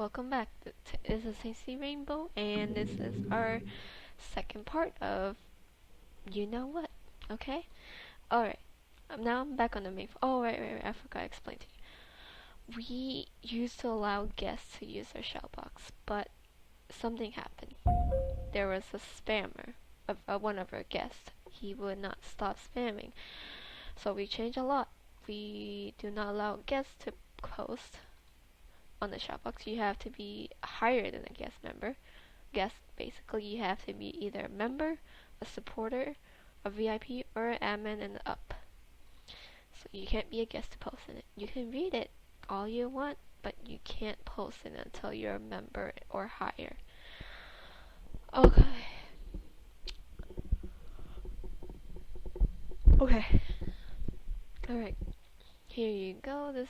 welcome back. This is AC Rainbow, and this is our second part of You Know What. Okay? Alright. Now I'm back on the main. Oh, right. I forgot to explain to you. We used to allow guests to use our shout box, but something happened. There was a spammer of one of our guests. He would not stop spamming. So we changed a lot. We do not allow guests to post on the shoutbox. You have to be higher than a guest member. Guest, basically, you have to be either a member, a supporter, a VIP, or an admin and up. So you can't be a guest to post in it. You can read it all you want, but you can't post it until you're a member or higher. Okay. Alright. Here you go. This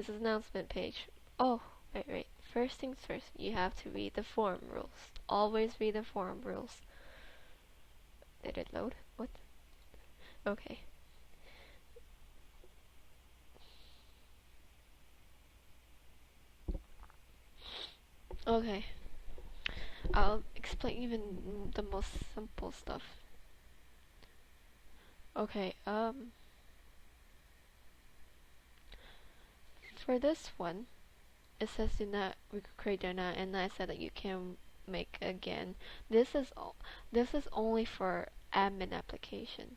is announcement page. Oh, wait. First things first, you have to read the forum rules. Always read the forum rules. Did it load? What? Okay. Okay. I'll explain even the most simple stuff. Okay, for this one, it says do not recreate data, and I said that you can make again. This is only for admin application.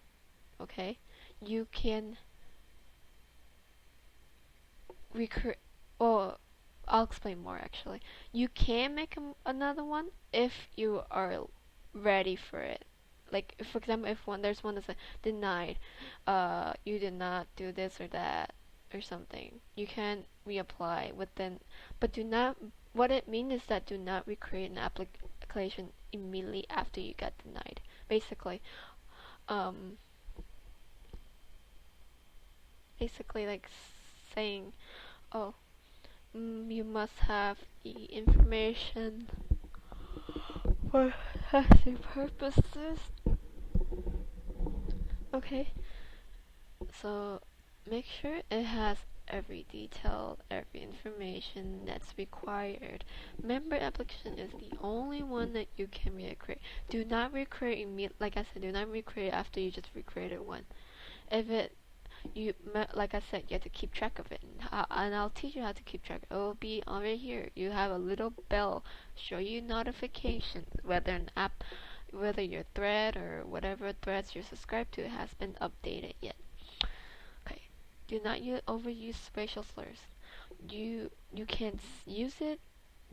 Okay, you can recreate. Well, I'll explain more actually. You can make another one if you are ready for it. Like, for example, if there's one that's denied, you did not do this or that or something, you can reapply within, but do not. What it means is that do not recreate an application immediately after you get denied. Basically, um, like saying, oh, you must have the information for testing purposes. Okay, so make sure it has every detail, every information that's required. Member application is the only one that you can recreate. Do not recreate like I said, do not recreate after you just recreated one. If it like I said, you have to keep track of it, and I'll teach you how to keep track. It will be on right here. You have a little bell show you notifications whether your thread or whatever threads you're subscribed to has been updated yet. Okay, do not overuse racial slurs. You can use it,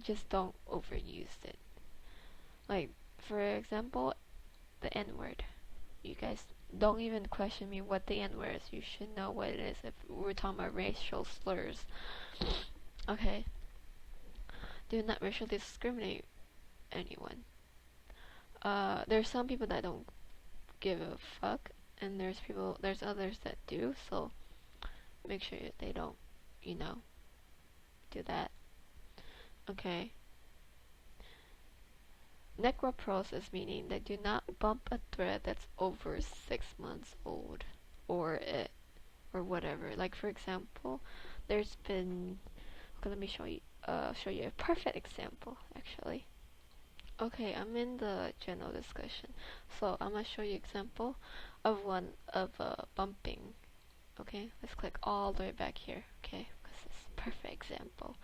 just don't overuse it. Like, for example, the N word. You guys don't even question me what the N-word is. You should know what it is if we're talking about racial slurs. Okay. Do not racially discriminate anyone. There's some people that don't give a fuck, and there's others that do, so make sure they don't, do that. Okay. Necropros meaning that do not bump a thread that's over 6 months old, or whatever. Like, for example, there's been. Okay, let me show you a perfect example actually. Okay, I'm in the general discussion, so I'm gonna show you example of one of bumping. Okay, let's click all the way back here. Okay, because it's a perfect example.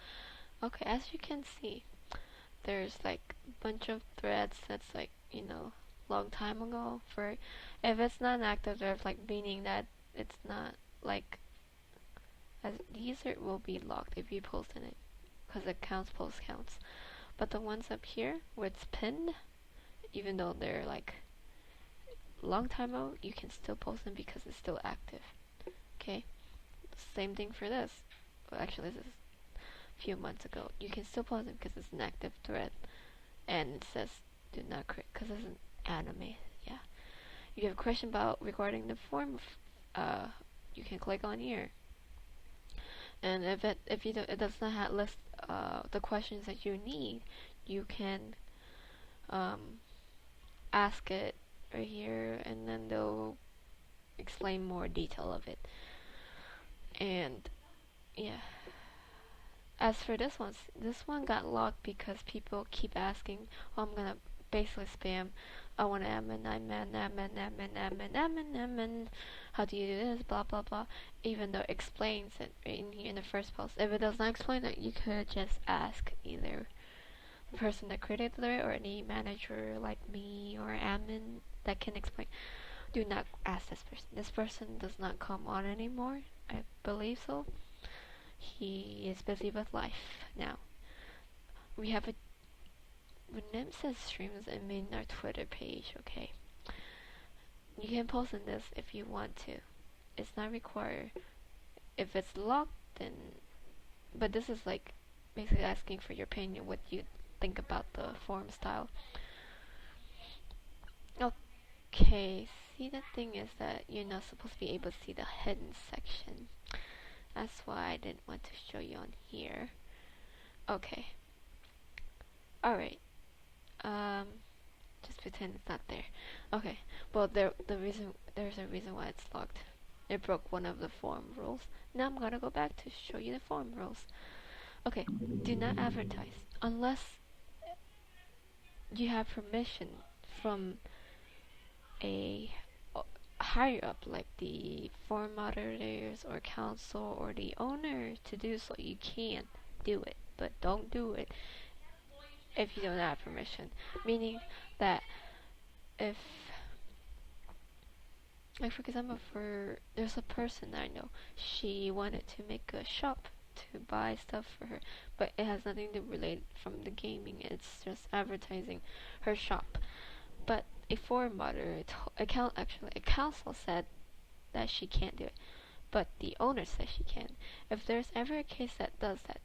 Okay, as you can see, there's like a bunch of threads that's like, long time ago. For if it's not an active thread, like meaning that it's not like, as these will be locked if you post in it, because it counts, post counts. But the ones up here where it's pinned, even though they're like long time ago, you can still post them because it's still active. Okay, same thing for this. Well, actually, this is a few months ago. You can still post them because it's an active thread, and it says do not create because it's an anime. Yeah. You have a question about regarding the form. You can click on here, and if you don't, it does not have list the questions that you need, you can ask it right here, and then they'll explain more detail of it. And yeah, as for this one got locked because people keep asking, oh, I'm gonna basically spam, I want admin, admin, how do you do this, blah blah blah, even though it explains it in the first post. If it does not explain it, you could just ask either the person that created it or any manager like me or admin that can explain. Do not ask this person. This person does not come on anymore, I believe so. He is busy with life now. We have a when Nim says streams, I mean our Twitter page, okay? You can post in this if you want to. It's not required. If it's locked, then. But this is like basically asking for your opinion, what you think about the forum style. Okay, see, the thing is that you're not supposed to be able to see the hidden section. That's why I didn't want to show you on here. Okay. Alright. Just pretend it's not there. Okay. Well, there's a reason why it's locked. It broke one of the forum rules. Now I'm gonna go back to show you the forum rules. Okay. Do not advertise unless you have permission from a higher up, like the forum moderators or council or the owner to do so. You can do it, but don't do it if you don't have permission. Meaning that if, like for example, there's a person I know, she wanted to make a shop to buy stuff for her, but it has nothing to relate from the gaming. It's just advertising her shop. But a forum moderator, a council said that she can't do it, but the owner says she can. If there's ever a case that does that,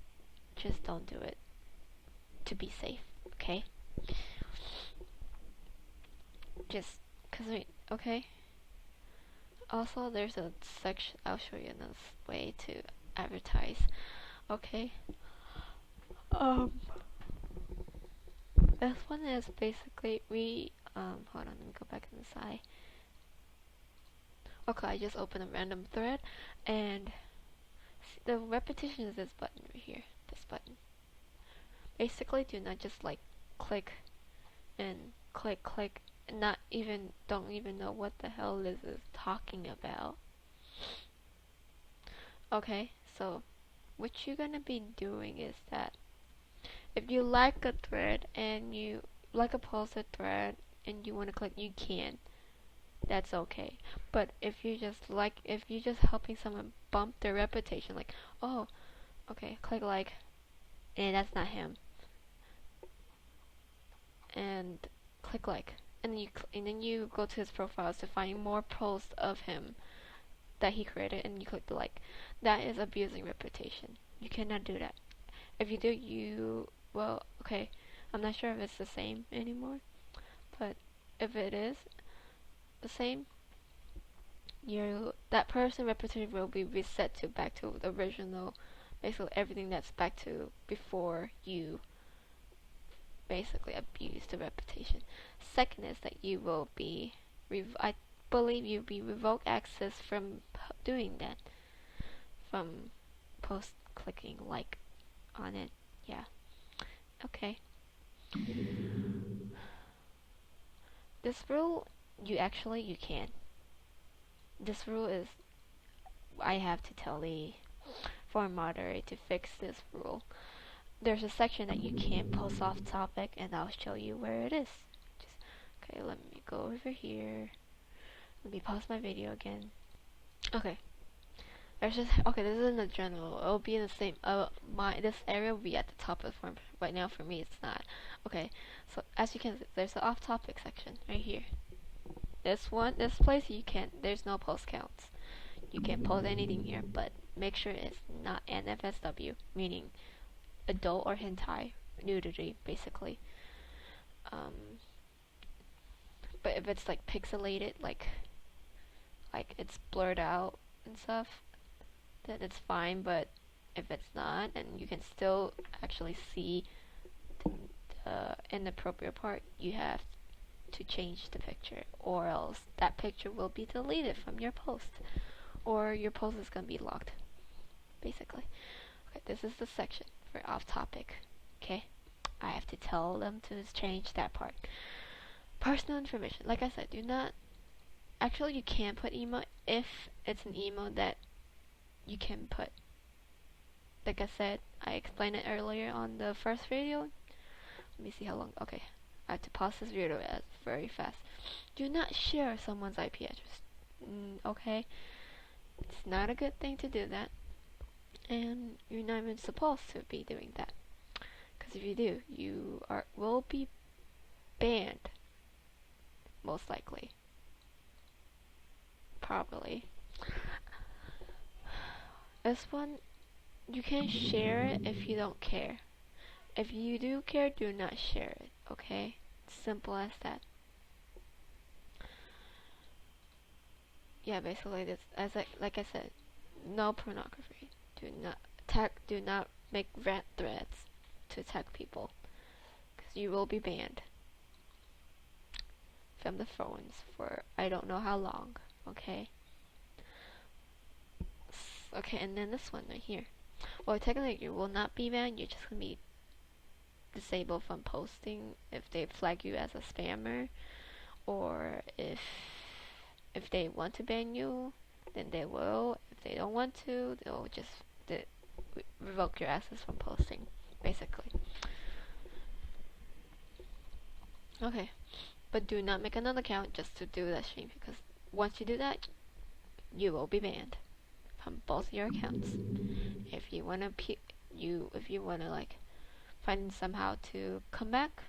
just don't do it. To be safe, okay? Just okay? Also, there's a section, I'll show you another way to advertise, okay? This one is basically, hold on, let me go back in the side. Okay, I just opened a random thread, and the repetition is this button right here, this button. Basically, do not just like click and click, and don't even know what the hell this is talking about. Okay, so what you're gonna be doing is that if you like a thread and you like a posted thread and you want to click, you can. That's okay. But if you're just helping someone bump their reputation, like, oh, okay, click like, and that's not him, and click like, and then you go to his profiles to find more posts of him that he created, and you click the like. That is abusing reputation. You cannot do that. If you do, well, okay, I'm not sure if it's the same anymore, but if it is the same, that person reputation will be reset to back to the original, basically everything that's back to before you basically abuse the reputation. Second is that you will be, I believe you'll be revoked access from doing that, from post clicking like on it. Yeah. Okay. This rule, you can. This rule is, I have to tell the forum moderator to fix this rule. There's a section that you can't post off topic, and I'll show you where it is. Okay, let me go over here. Let me pause my video again. Okay. This is in the general. It'll be in the same. This area will be at the top of the form. Right now, for me, it's not. Okay. So as you can see, there's the off-topic section right here. This place there's no post counts. You can post anything here, but make sure it's not NFSW, meaning adult or hentai, nudity, basically. But if it's like pixelated, like it's blurred out and stuff, then it's fine. But if it's not, and you can still actually see the inappropriate part, you have to change the picture, or else that picture will be deleted from your post, or your post is gonna be locked, basically. Okay, this is the section we're off topic. Okay? I have to tell them to change that part. Personal information. Like I said, do not. Actually, you can put email if it's an email that you can put. Like I said, I explained it earlier on the first video. Let me see how long. Okay, I have to pause this video very fast. Do not share someone's IP address. Okay, it's not a good thing to do that, and you're not even supposed to be doing that. Because if you do, you will be banned, most likely. Probably. This one, you can share it if you don't care. If you do care, do not share it, okay? Simple as that. Yeah, basically, this, like I said, no pornography. Do not make rant threads to attack people, because you will be banned from the phones for I don't know how long, okay? Okay, and then this one right here. Well, technically, you will not be banned. You're just gonna be disabled from posting if they flag you as a spammer, or if they want to ban you, then they will. If they don't want to, they'll just revoke your access from posting, basically. Okay, but do not make another account just to do that stream, because once you do that, you will be banned from both your accounts. If you wanna like find somehow to come back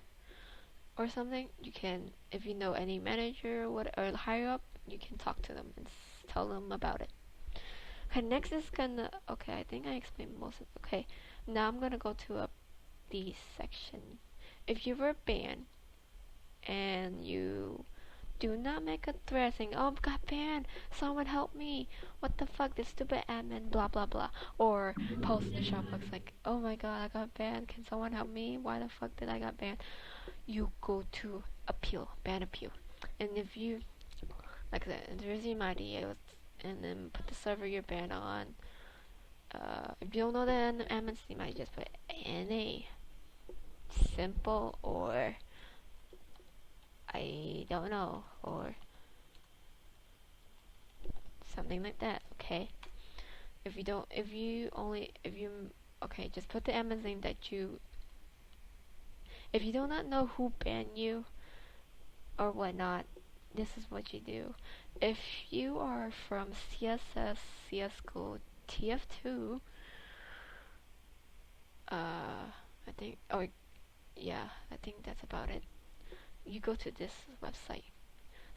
or something, you can. If you know any manager or higher up, you can talk to them and tell them about it. Okay, next is gonna. Okay, I think I explained most of. Okay, now I'm gonna go to the section. If you were banned and you do not make a thread saying, "Oh, I got banned. Someone help me. What the fuck? This stupid admin. Blah blah blah." Or post in Shopbox like, "Oh my god, I got banned. Can someone help me? Why the fuck did I got banned?" You go to appeal, ban appeal, and if you like that, there's your ID, and then put the server you're banned on. If you don't know the admin, you might just put NA, simple, or I don't know, or something like that. Okay. Okay, just put the admin's name that you. If you do not know who banned you or whatnot, this is what you do. If you are from CSS, CS School, TF2, I think, or yeah, I think that's about it. You go to this website,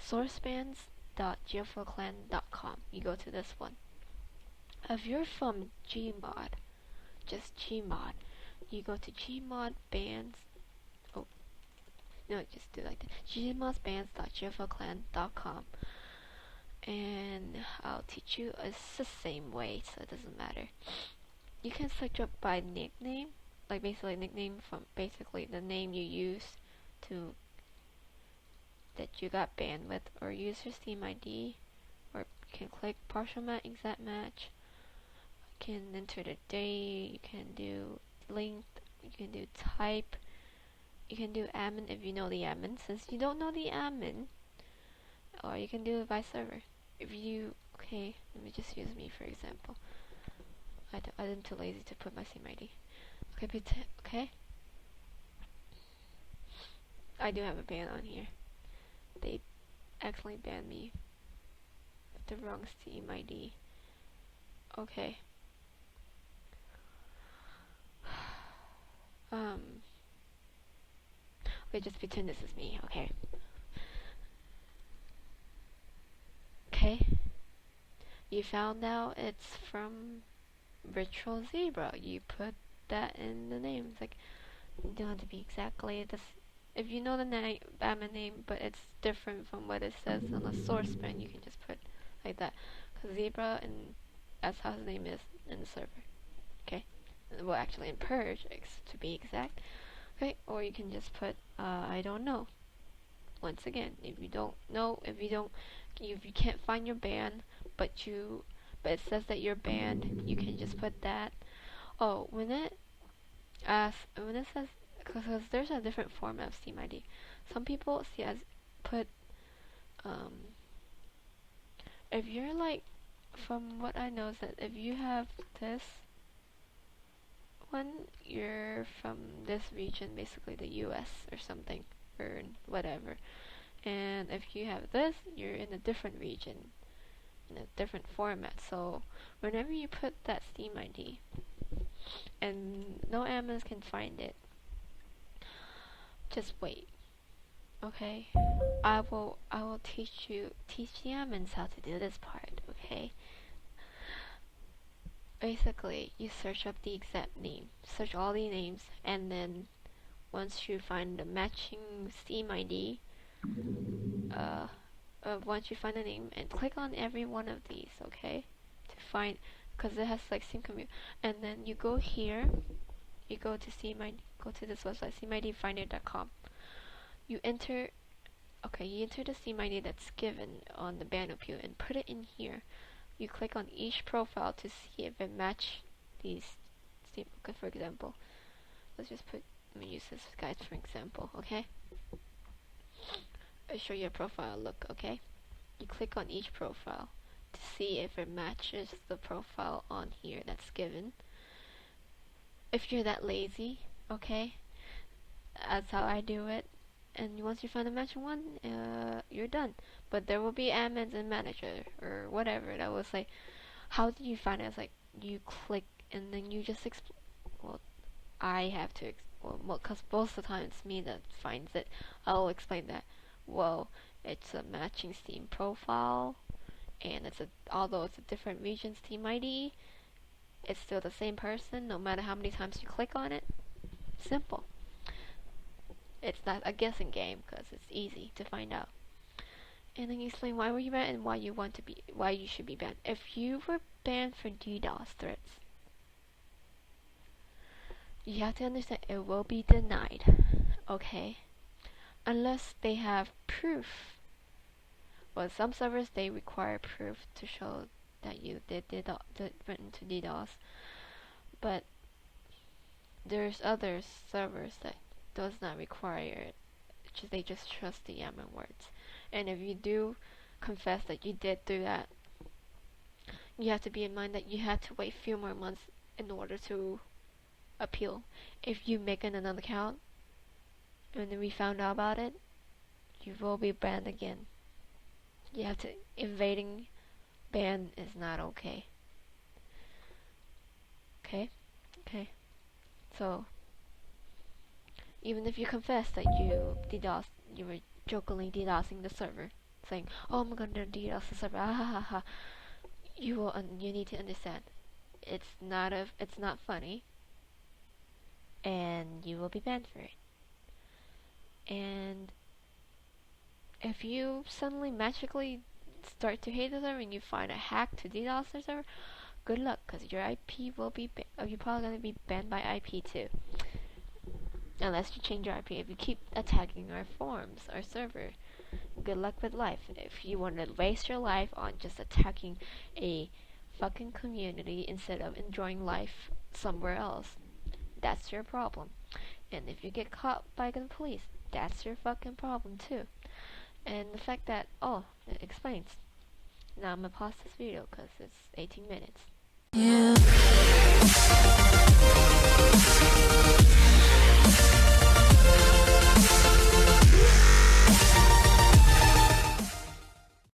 sourcebans.gflclan.com. You go to this one. If you're from Gmod, just Gmod, you go to Gmod bans. Oh, no, just do like that. gmodbans.gflclan.com. And I'll teach you. It's the same way, so it doesn't matter. You can search up by nickname, like basically nickname from basically the name you use to that you got banned with, or use your Steam ID, or you can click partial match, exact match. You can enter the date. You can do length. You can do type. You can do admin if you know the admin. Since you don't know the admin, or you can do it by server. If you okay, let me just use me for example. I'm too lazy to put my Steam ID. Okay, okay. I do have a ban on here. They accidentally banned me with the wrong Steam ID. Okay. Okay, just pretend this is me. Okay. Okay. You found out it's from Virtual Zebra. You put that in the name. It's like, you don't have to be exactly this. If you know the admin name, but it's different from what it says on the source ban, you can just put like that. Because Zebra, and that's how his name is in the server. Okay? Well, actually in Purge, to be exact. Okay? Or you can just put, I don't know. Once again, if you don't know, if you can't find your ban, but it says that you're banned, you can just put that. Oh, as when it says, because there's a different format of Steam ID. Some people see as put um if you're like, from what I know is that if you have this one, you're from this region, basically the US or something, or whatever. And if you have this, you're in a different region, in a different format. So whenever you put that Steam ID and no admins can find it, just wait. Okay? I will teach the admins how to do this part, okay? Basically, you search up the exact name, search all the names, and then once you find the matching Steam ID, uh, once you find the name, and click on every one of these, okay, to find, because it has like Steam Community, and then you go here, you go to Steam ID, go to this website, steamidfinder.com. You enter, okay, you enter the Steam ID that's given on the ban appeal and put it in here. You click on each profile to see if it match these Steam. Okay, for example, let's just put. Let me use this guide for example. Okay, I show you a profile look. Okay, you click on each profile to see if it matches the profile on here that's given. If you're that lazy, okay, that's how I do it. And once you find a matching one, you're done. But there will be admins and manager or whatever that will say, how did you find it? It's like you click and then you just well, I have to because most of the time it's me that finds it. I'll explain that. Well, it's a matching Steam profile, and although it's a different region Steam ID, it's still the same person no matter how many times you click on it. Simple. It's not a guessing game because it's easy to find out. And then you explain why were you banned and why you should be banned. If you were banned for DDoS threats, you have to understand it will be denied, okay? Unless they have proof. Well, some servers they require proof to show that you did went into DDoS, but there's other servers that does not require it. They just trust the admin words. And if you do confess that you did do that, you have to be in mind that you had to wait a few more months in order to appeal. If you make another account and then we found out about it, you will be banned again. You have to evading ban is not okay. Okay. So even if you confess that you were jokingly DDoSing the server, saying, "Oh, I'm gonna DDoS the server," ah, ha, ha, ha. You need to understand, it's not funny, and you will be banned for it. And if you suddenly magically start to hate the server and you find a hack to DDoS the server, good luck, because your IP will be you're probably gonna be banned by IP too. Unless you change your IP. If you keep attacking our forums, our server, good luck with life. If you want to waste your life on just attacking a fucking community instead of enjoying life somewhere else, that's your problem. And if you get caught by the police, that's your fucking problem too. And the fact that, it explains. Now I'm gonna pause this video because it's 18 minutes.